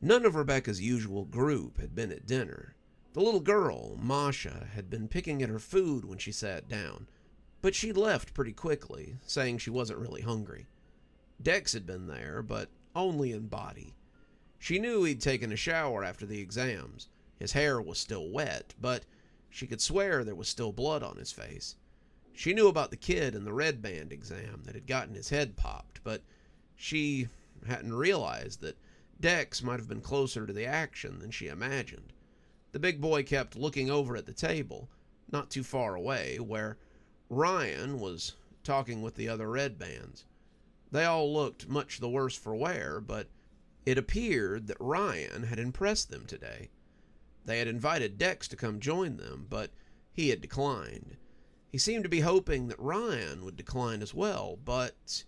None of Rebecca's usual group had been at dinner. The little girl, Masha, had been picking at her food when she sat down, but she'd left pretty quickly, saying she wasn't really hungry. Dex had been there, but only in body. She knew he'd taken a shower after the exams. His hair was still wet, but she could swear there was still blood on his face. She knew about the kid in the red band exam that had gotten his head popped, but she hadn't realized that Dex might have been closer to the action than she imagined. The big boy kept looking over at the table, not too far away, where Ryan was talking with the other red bands. They all looked much the worse for wear, but it appeared that Ryan had impressed them today. They had invited Dex to come join them, but he had declined. He seemed to be hoping that Ryan would decline as well, but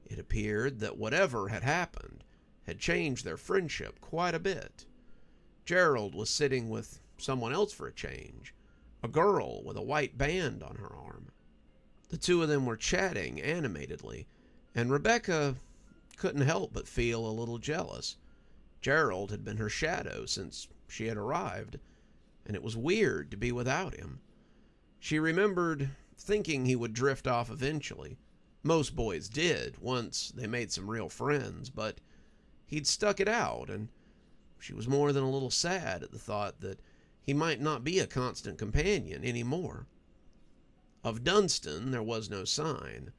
it appeared that whatever had happened had changed their friendship quite a bit. Gerald was sitting with someone else for a change, a girl with a white band on her arm. The two of them were chatting animatedly, and Rebecca couldn't help but feel a little jealous. Gerald had been her shadow since she had arrived, and it was weird to be without him. She remembered thinking he would drift off eventually. Most boys did, once they made some real friends, but he'd stuck it out, and she was more than a little sad at the thought that he might not be a constant companion anymore. Of Dunstan there was no sign,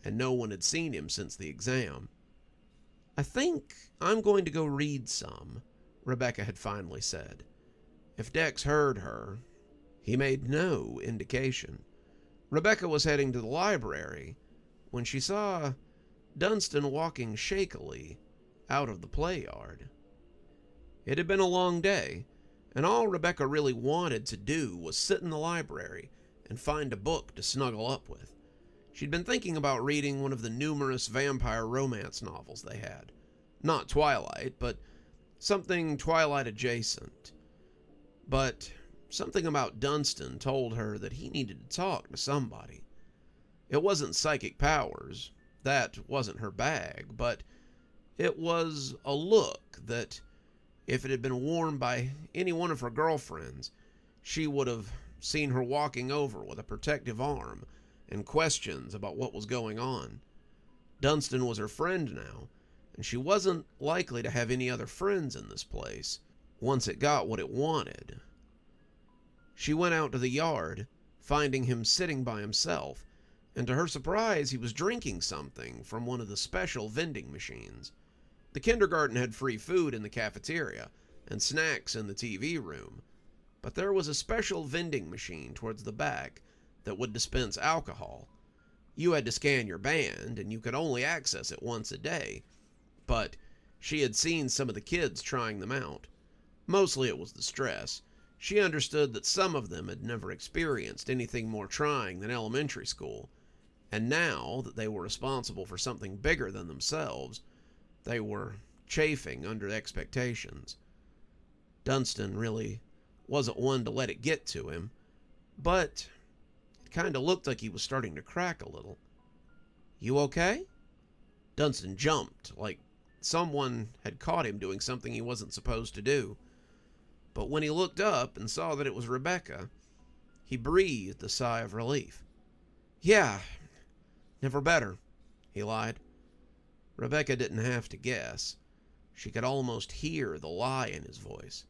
and no one had seen him since the exam. "I think I'm going to go read some," Rebecca had finally said. If Dex heard her, he made no indication. Rebecca was heading to the library when she saw Dunstan walking shakily out of the play yard. It had been a long day, and all Rebecca really wanted to do was sit in the library and find a book to snuggle up with. She'd been thinking about reading one of the numerous vampire romance novels they had. Not Twilight, but something Twilight adjacent. But something about Dunstan told her that he needed to talk to somebody. It wasn't psychic powers, that wasn't her bag, but it was a look that, if it had been worn by any one of her girlfriends, she would have seen her walking over with a protective arm and questions about what was going on. Dunstan was her friend now, and she wasn't likely to have any other friends in this place once it got what it wanted. She went out to the yard, finding him sitting by himself, and to her surprise he was drinking something from one of the special vending machines. The kindergarten had free food in the cafeteria and snacks in the TV room, but there was a special vending machine towards the back that would dispense alcohol. You had to scan your band, and you could only access it once a day, but she had seen some of the kids trying them out. Mostly it was the stress. She understood that some of them had never experienced anything more trying than elementary school, and now that they were responsible for something bigger than themselves, they were chafing under expectations. Dunstan really wasn't one to let it get to him, but it kind of looked like he was starting to crack a little. "You okay?" Dunstan jumped, like someone had caught him doing something he wasn't supposed to do. But when he looked up and saw that it was Rebecca, he breathed a sigh of relief. "Yeah, never better," he lied. Rebecca didn't have to guess. She could almost hear the lie in his voice.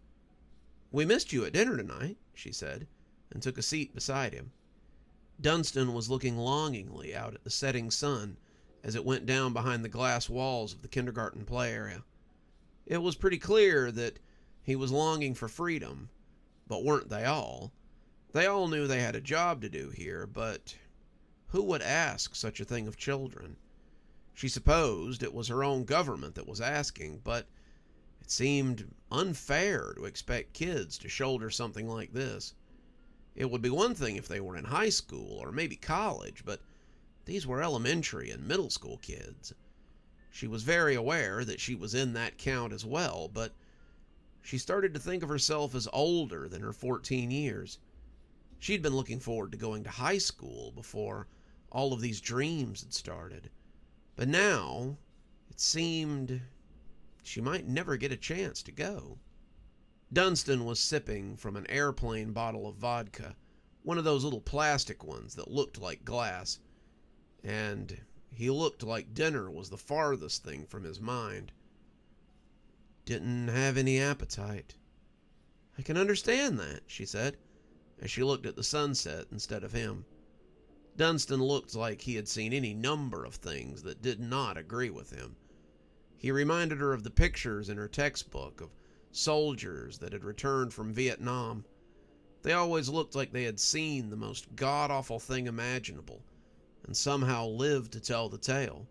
"We missed you at dinner tonight," she said, and took a seat beside him. Dunstan was looking longingly out at the setting sun as it went down behind the glass walls of the kindergarten play area. It was pretty clear that he was longing for freedom, but weren't they all? They all knew they had a job to do here, but who would ask such a thing of children? She supposed it was her own government that was asking, but it seemed unfair to expect kids to shoulder something like this. It would be one thing if they were in high school or maybe college, but these were elementary and middle school kids. She was very aware that she was in that count as well, but she started to think of herself as older than her 14 years. She'd been looking forward to going to high school before all of these dreams had started. But now, it seemed she might never get a chance to go. Dunstan was sipping from an airplane bottle of vodka, one of those little plastic ones that looked like glass, and he looked like dinner was the farthest thing from his mind. Didn't have any appetite. I can understand that, she said, as she looked at the sunset instead of him. Dunstan looked like he had seen any number of things that did not agree with him. He reminded her of the pictures in her textbook of soldiers that had returned from Vietnam. They always looked like they had seen the most god-awful thing imaginable, and somehow lived to tell the tale.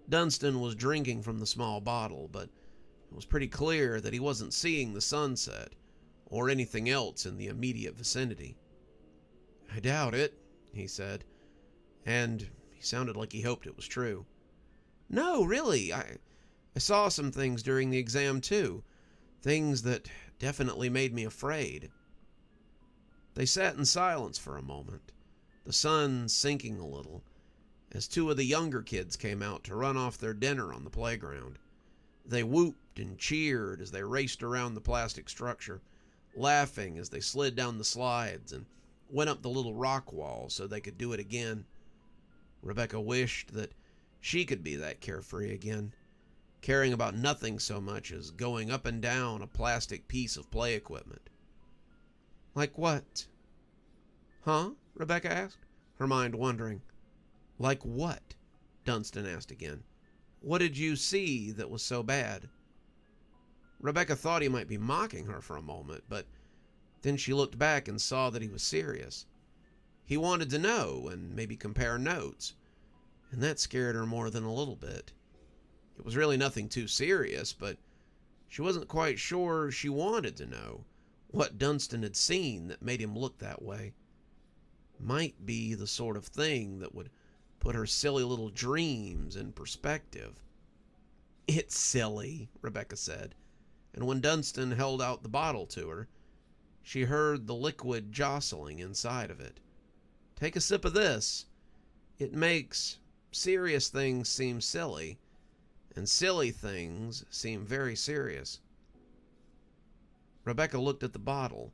Dunstan was drinking from the small bottle, but it was pretty clear that he wasn't seeing the sunset or anything else in the immediate vicinity. I doubt it, he said, and he sounded like he hoped it was true. No, really, I saw some things during the exam too, things that definitely made me afraid. They sat in silence for a moment, the sun sinking a little, as two of the younger kids came out to run off their dinner on the playground. They whooped and cheered as they raced around the plastic structure, laughing as they slid down the slides and went up the little rock wall so they could do it again. Rebecca wished that she could be that carefree again, caring about nothing so much as going up and down a plastic piece of play equipment. Like what? Huh? Rebecca asked, her mind wondering. Like what? Dunstan asked again. What did you see that was so bad? Rebecca thought he might be mocking her for a moment, but then she looked back and saw that he was serious. He wanted to know and maybe compare notes, and that scared her more than a little bit. It was really nothing too serious, but she wasn't quite sure she wanted to know what Dunstan had seen that made him look that way. Might be the sort of thing that would put her silly little dreams in perspective. It's silly, Rebecca said, and when Dunstan held out the bottle to her, she heard the liquid jostling inside of it. Take a sip of this. It makes serious things seem silly, and silly things seem very serious. Rebecca looked at the bottle,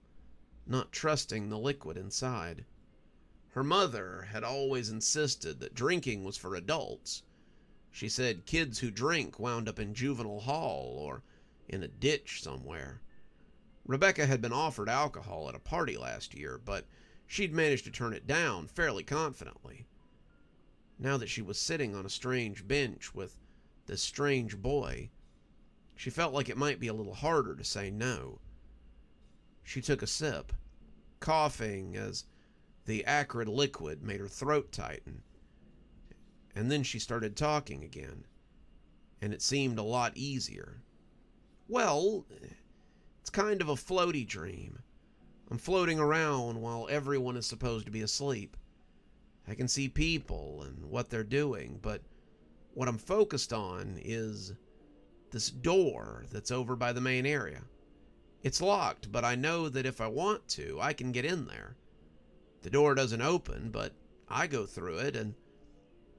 not trusting the liquid inside. Her mother had always insisted that drinking was for adults. She said kids who drink wound up in juvenile hall or in a ditch somewhere. Rebecca had been offered alcohol at a party last year, but she'd managed to turn it down fairly confidently. Now that she was sitting on a strange bench with this strange boy, she felt like it might be a little harder to say no. She took a sip, coughing as the acrid liquid made her throat tighten. And then she started talking again, and it seemed a lot easier. Well, it's kind of a floaty dream. I'm floating around while everyone is supposed to be asleep. I can see people and what they're doing, but what I'm focused on is this door that's over by the main area. It's locked, but I know that if I want to, I can get in there. The door doesn't open, but I go through it, and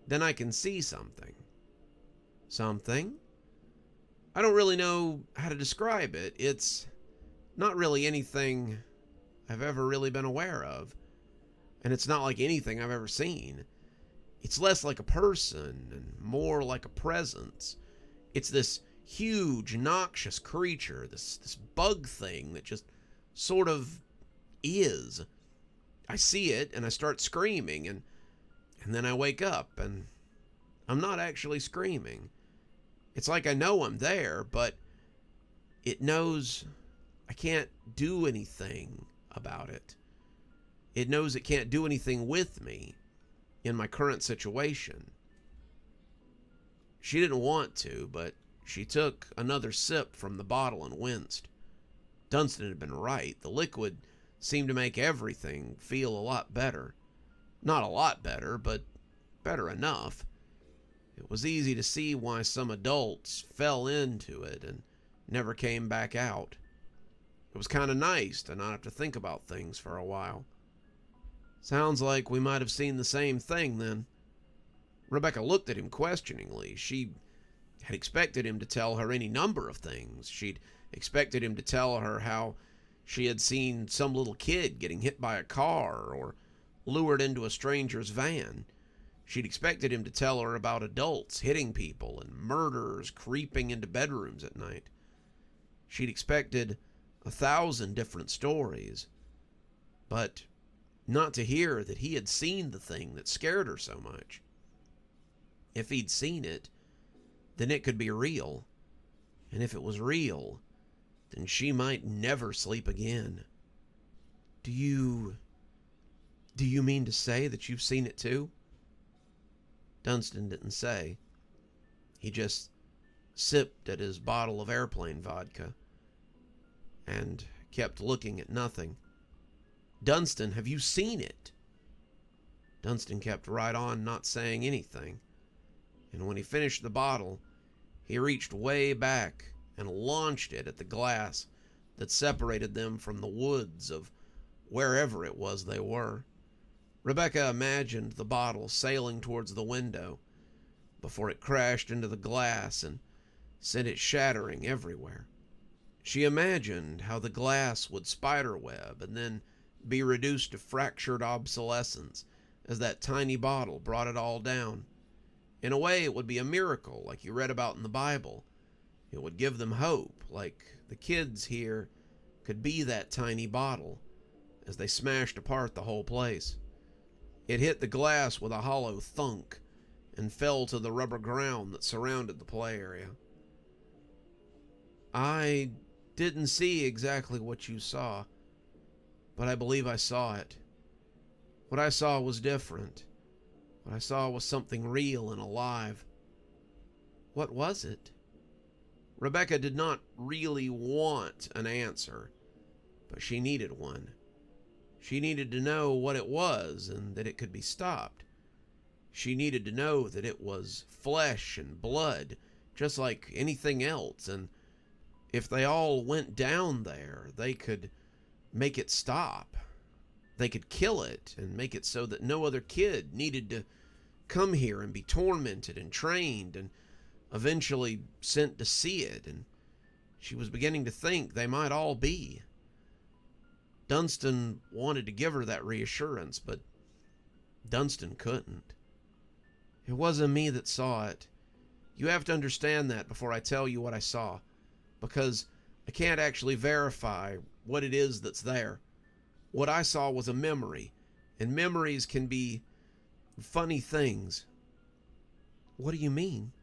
then I can see something. Something? I don't really know how to describe it. It's not really anything I've ever really been aware of, and it's not like anything I've ever seen. It's less like a person and more like a presence. It's this huge, noxious creature, this bug thing that just sort of is. I see it and I start screaming, and then I wake up and I'm not actually screaming. It's like I know I'm there, but it knows I can't do anything about it. It knows it can't do anything with me in my current situation. She didn't want to, but she took another sip from the bottle and winced. Dunstan had been right. The liquid seemed to make everything feel a lot better. Not a lot better, but better enough. It was easy to see why some adults fell into it and never came back out. It was kind of nice to not have to think about things for a while. Sounds like we might have seen the same thing then. Rebecca looked at him questioningly. She had expected him to tell her any number of things. She'd expected him to tell her how she had seen some little kid getting hit by a car or lured into a stranger's van. She'd expected him to tell her about adults hitting people and murderers creeping into bedrooms at night. She'd expected 1,000 different stories, but not to hear that he had seen the thing that scared her so much. If he'd seen it, then it could be real. And if it was real, then she might never sleep again. Do you mean to say that you've seen it too? Dunstan didn't say. He just sipped at his bottle of airplane vodka and kept looking at nothing. Dunstan, have you seen it? Dunstan kept right on not saying anything. And when he finished the bottle, he reached way back and launched it at the glass that separated them from the woods of wherever it was they were. Rebecca imagined the bottle sailing towards the window before it crashed into the glass and sent it shattering everywhere. She imagined how the glass would spiderweb and then be reduced to fractured obsolescence as that tiny bottle brought it all down. In a way, it would be a miracle like you read about in the Bible. It would give them hope, like the kids here could be that tiny bottle as they smashed apart the whole place. It hit the glass with a hollow thunk and fell to the rubber ground that surrounded the play area. I didn't see exactly what you saw, but I believe I saw it. What I saw was different. What I saw was something real and alive. What was it? Rebecca did not really want an answer, but she needed one. She needed to know what it was and that it could be stopped. She needed to know that it was flesh and blood, just like anything else, and if they all went down there, they could make it stop. They could kill it and make it so that no other kid needed to come here and be tormented and trained and eventually sent to see it, and she was beginning to think they might all be. Dunstan wanted to give her that reassurance, but Dunstan couldn't. It wasn't me that saw it. You have to understand that before I tell you what I saw, because I can't actually verify what it is that's there. What I saw was a memory, and memories can be funny things. What do you mean?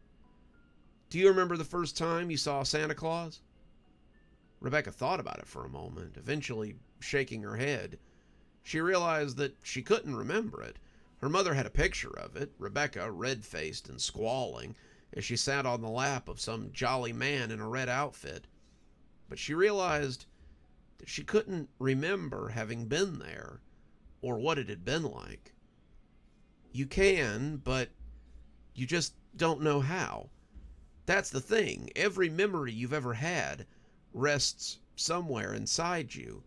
Do you remember the first time you saw Santa Claus? Rebecca thought about it for a moment, eventually shaking her head. She realized that she couldn't remember it. Her mother had a picture of it, Rebecca red-faced and squalling, as she sat on the lap of some jolly man in a red outfit. But she realized that she couldn't remember having been there, or what it had been like. You can, but you just don't know how. That's the thing. Every memory you've ever had rests somewhere inside you.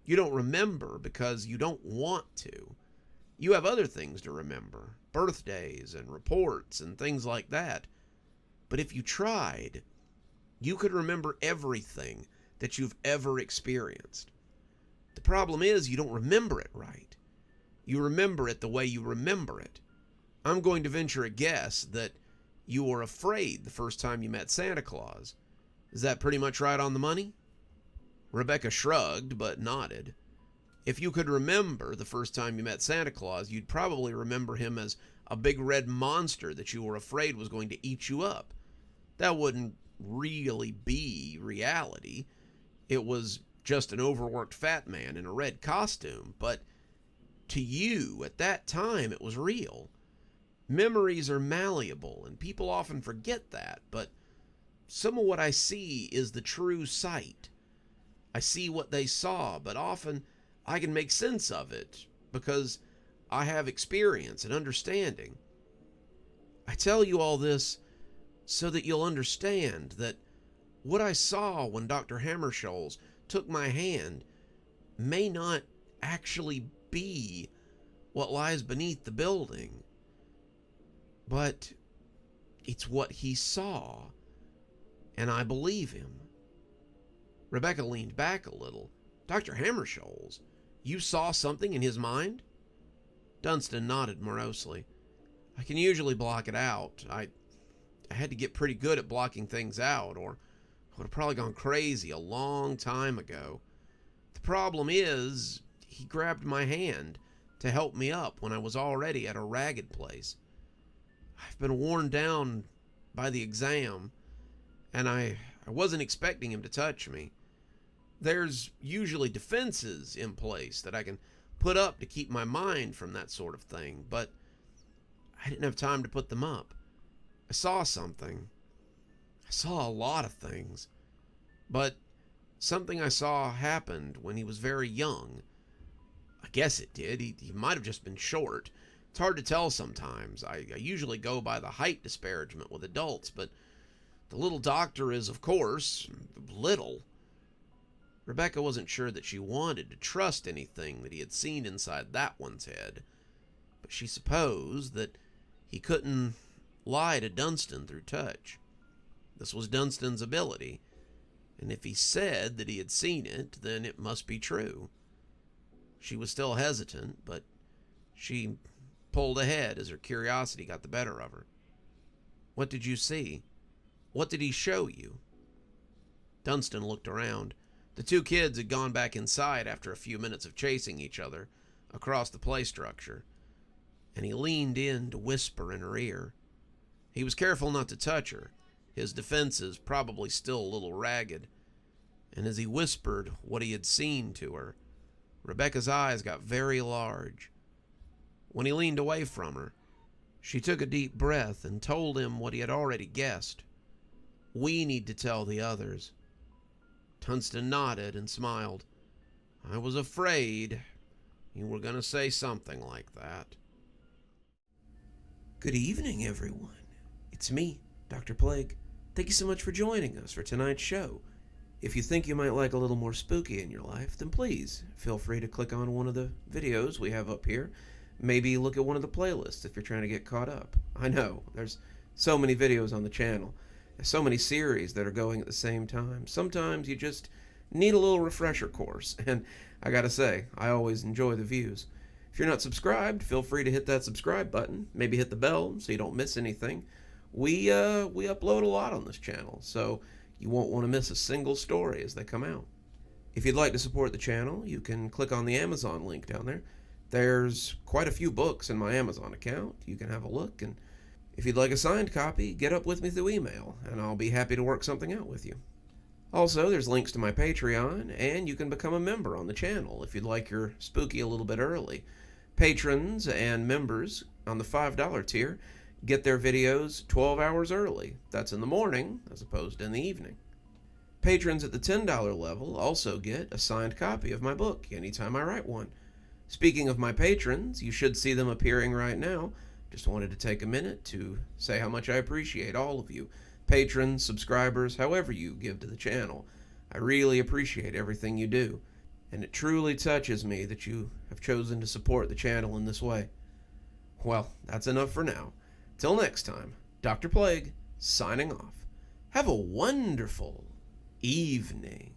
You don't remember because you don't want to. You have other things to remember, birthdays and reports and things like that. But if you tried, you could remember everything that you've ever experienced. The problem is you don't remember it right. You remember it the way you remember it. I'm going to venture a guess that you were afraid the first time you met Santa Claus. Is that pretty much right on the money? Rebecca shrugged, but nodded. If you could remember the first time you met Santa Claus, you'd probably remember him as a big red monster that you were afraid was going to eat you up. That wouldn't really be reality. It was just an overworked fat man in a red costume, but to you, at that time, it was real. Memories are malleable, and people often forget that, but some of what I see is the true sight. I see what they saw, but often I can make sense of it because I have experience and understanding. I tell you all this so that you'll understand that what I saw when Dr. Hammarskjöld took my hand may not actually be what lies beneath the building. But It's what he saw, and I believe him. Rebecca leaned back a little. Dr. Hammarskjöld, you saw something in his mind? Dunstan nodded morosely. I can usually block it out. I had to get pretty good at blocking things out, or I would have probably gone crazy a long time ago. The problem is, he grabbed my hand to help me up when I was already at a ragged place. I've been worn down by the exam, and I wasn't expecting him to touch me. There's usually defenses in place that I can put up to keep my mind from that sort of thing, but I didn't have time to put them up. I saw something. I saw a lot of things, but something I saw happened when he was very young. I guess it did. He might have just been short. It's hard to tell sometimes. I usually go by the height disparagement with adults, but the little doctor is, of course, little. Rebecca wasn't sure that she wanted to trust anything that he had seen inside that one's head, but she supposed that he couldn't lie to Dunstan through touch. This was Dunstan's ability, and if he said that he had seen it, then it must be true. She was still hesitant, but she pulled ahead as her curiosity got the better of her. What did you see? What did he show you? Dunstan looked around. The two kids had gone back inside after a few minutes of chasing each other across the play structure, and he leaned in to whisper in her ear. He was careful not to touch her, his defenses probably still a little ragged, and as he whispered what he had seen to her, Rebecca's eyes got very large. When he leaned away from her, she took a deep breath and told him what he had already guessed. We need to tell the others. Dunstan nodded and smiled. I was afraid you were going to say something like that. Good evening, everyone. It's me, Dr. Plague. Thank you so much for joining us for tonight's show. If you think you might like a little more spooky in your life, then please feel free to click on one of the videos we have up here. Maybe look at one of the playlists if you're trying to get caught up. I know, there's so many videos on the channel. There's so many series that are going at the same time. Sometimes you just need a little refresher course, and I gotta say, I always enjoy the views. If you're not subscribed, feel free to hit that subscribe button. Maybe hit the bell so you don't miss anything. We upload a lot on this channel, so you won't want to miss a single story as they come out. If you'd like to support the channel, you can click on the Amazon link down there. There's quite a few books in my Amazon account. You can have a look, and if you'd like a signed copy, get up with me through email, and I'll be happy to work something out with you. Also, there's links to my Patreon, and you can become a member on the channel if you'd like your spooky a little bit early. Patrons and members on the $5 tier get their videos 12 hours early. That's in the morning, as opposed to in the evening. Patrons at the $10 level also get a signed copy of my book anytime I write one. Speaking of my patrons, you should see them appearing right now. Just wanted to take a minute to say how much I appreciate all of you. Patrons, subscribers, however you give to the channel. I really appreciate everything you do, and it truly touches me that you have chosen to support the channel in this way. Well, that's enough for now. Till next time, Dr. Plague, signing off. Have a wonderful evening.